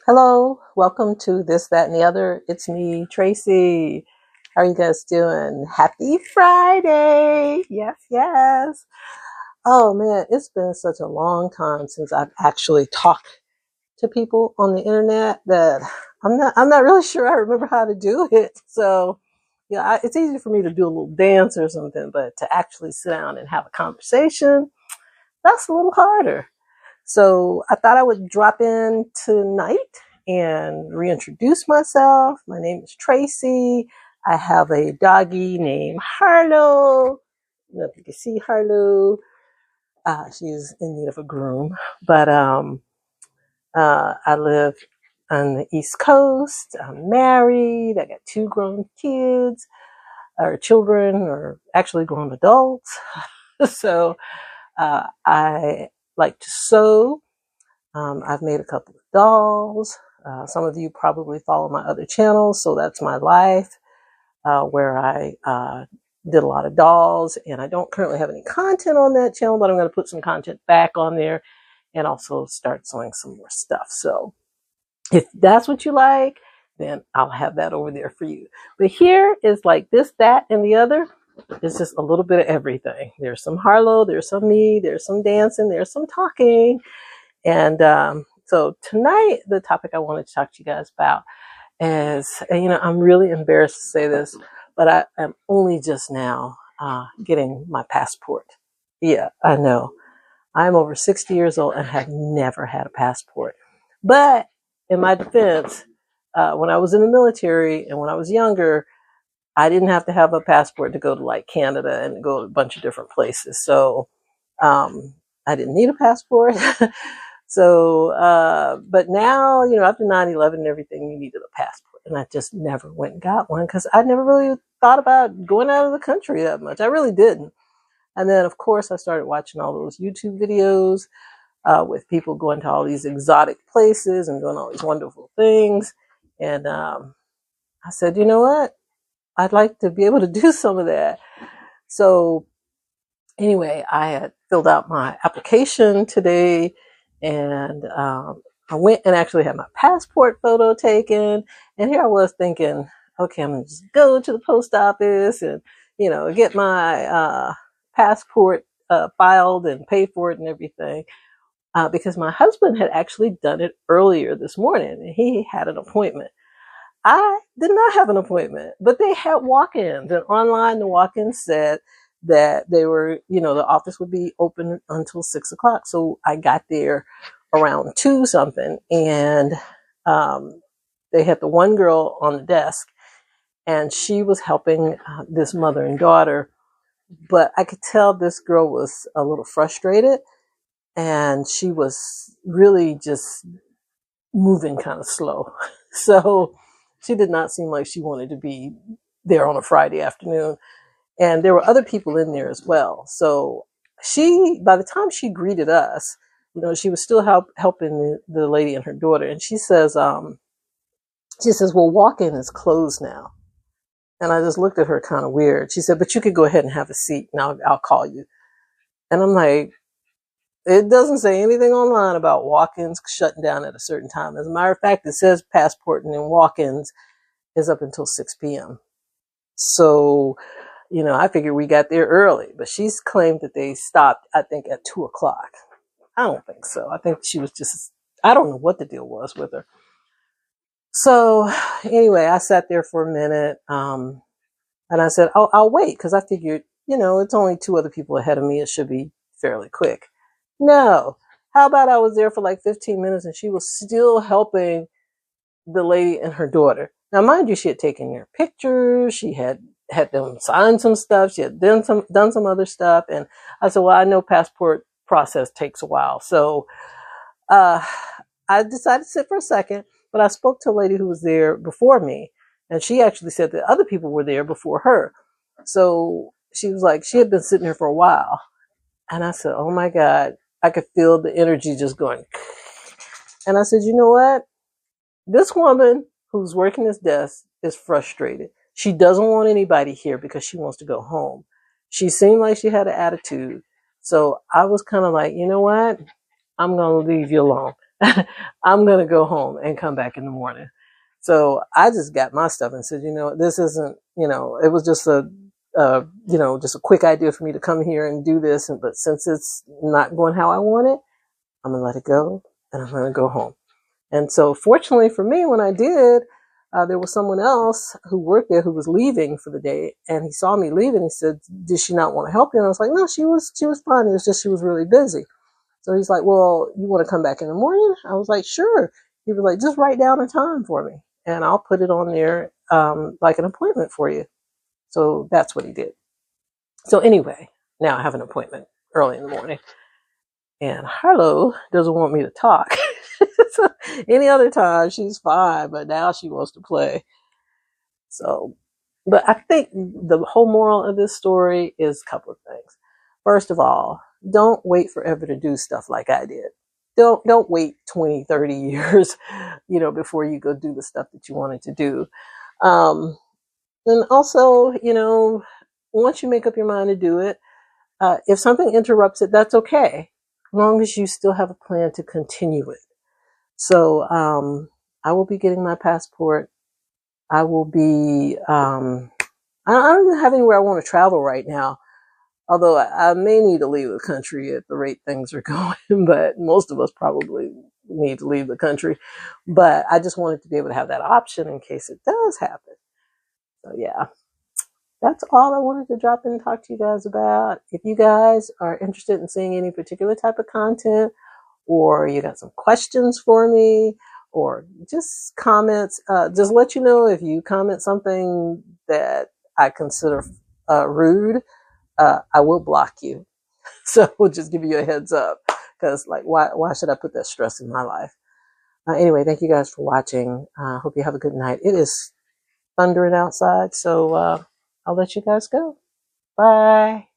Hello, welcome to This, That, and the Other. It's me, Tracy. How are you guys doing? Happy Friday! Yes, yes. Oh man, it's been such a long time since I've actually talked to people on the internet that I'm not really sure I remember how to do it. So, yeah, it's easy for me to do a little dance or something, but to actually sit down and have a conversation, that's a little harder. So I thought I would drop in tonight and reintroduce myself. My name is Tracy. I have a doggie named Harlow. I don't know if you can see Harlow. She's in need of a groom. But I live on the East Coast. I'm married. I got two grown kids, or children, or actually grown adults. So I like to sew. I've made a couple of dolls. Some of you probably follow my other channels, so that's my life, where I did a lot of dolls, and I don't currently have any content on that channel, but I'm going to put some content back on there and also start sewing some more stuff. So if that's what you like, then I'll have that over there for you. But here is like this, that, and the other. It's just a little bit of everything. There's some Harlow, there's some me, there's some dancing, there's some talking. And so tonight, the topic I wanted to talk to you guys about is, I'm really embarrassed to say this, but I am only just now getting my passport. Yeah, I know. I'm over 60 years old and have never had a passport. But in my defense, when I was in the military and when I was younger, I didn't have to have a passport to go to like Canada and go to a bunch of different places. So I didn't need a passport. So, but now, after 9/11 and everything, you needed a passport. And I just never went and got one because I never really thought about going out of the country that much. I really didn't. And then, of course, I started watching all those YouTube videos with people going to all these exotic places and doing all these wonderful things. And I said, you know what? I'd like to be able to do some of that. So anyway, I had filled out my application today, and I went and actually had my passport photo taken. And here I was thinking, okay, I'm gonna just go to the post office and get my passport filed and pay for it and everything. Because my husband had actually done it earlier this morning, and he had an appointment. I did not have an appointment, but they had walk-ins, and online the walk-ins said that they were, the office would be open until 6 o'clock. So I got there around 2 something, and they had the one girl on the desk, and she was helping this mother and daughter. But I could tell this girl was a little frustrated, and she was really just moving kind of slow. So she did not seem like she wanted to be there on a Friday afternoon. And there were other people in there as well. So by the time she greeted us, she was still helping the lady and her daughter. And she says, well, walk-in is closed now. And I just looked at her kind of weird. She said, but you could go ahead and have a seat and I'll call you. And I'm like, it doesn't say anything online about walk-ins shutting down at a certain time. As a matter of fact, it says passport and then walk-ins is up until 6 p.m. So, I figured we got there early, but she's claimed that they stopped, I think, at 2 o'clock. I don't think so. I think she was I don't know what the deal was with her. So anyway, I sat there for a minute, and I said, I'll wait, because I figured, it's only 2 other people ahead of me. It should be fairly quick. No. How about I was there for like 15 minutes and she was still helping the lady and her daughter. Now, mind you, she had taken their pictures. She had them sign some stuff. She had done some other stuff. And I said, well, I know passport process takes a while. So I decided to sit for a second, but I spoke to a lady who was there before me. And she actually said that other people were there before her. So she was like, she had been sitting there for a while. And I said, oh my God, I could feel the energy just going. And I said, you know what? This woman who's working this desk is frustrated. She doesn't want anybody here because she wants to go home. She seemed like she had an attitude. So I was kind of like, you know what? I'm going to leave you alone. I'm going to go home and come back in the morning. So I just got my stuff and said, this isn't, it was just just a quick idea for me to come here and do this. But since it's not going how I want it, I'm going to let it go and I'm going to go home. And so fortunately for me, when I did, there was someone else who worked there who was leaving for the day, and he saw me leaving. He said, "Did she not want to help you?" And I was like, "No, she was fine. It was just she was really busy." So he's like, "Well, you want to come back in the morning?" I was like, "Sure." He was like, "Just write down a time for me, and I'll put it on there like an appointment for you." So that's what he did. So anyway, now I have an appointment early in the morning, and Harlow doesn't want me to talk. So any other time she's fine, but now she wants to play. So, but I think the whole moral of this story is a couple of things. First of all, don't wait forever to do stuff like I did. Don't wait 20, 30 years, before you go do the stuff that you wanted to do. And also, once you make up your mind to do it, if something interrupts it, that's okay, as long as you still have a plan to continue it. So I will be getting my passport. I will be, I don't have anywhere I want to travel right now, although I may need to leave the country at the rate things are going, but most of us probably need to leave the country. But I just wanted to be able to have that option in case it does happen. So yeah, that's all I wanted to drop in and talk to you guys about. If you guys are interested in seeing any particular type of content, or you got some questions for me, or just comments, just let you know if you comment something that I consider rude, I will block you. So we'll just give you a heads up, because why should I put that stress in my life? Anyway, thank you guys for watching. Hope you have a good night. It is thundering outside, so I'll let you guys go. Bye.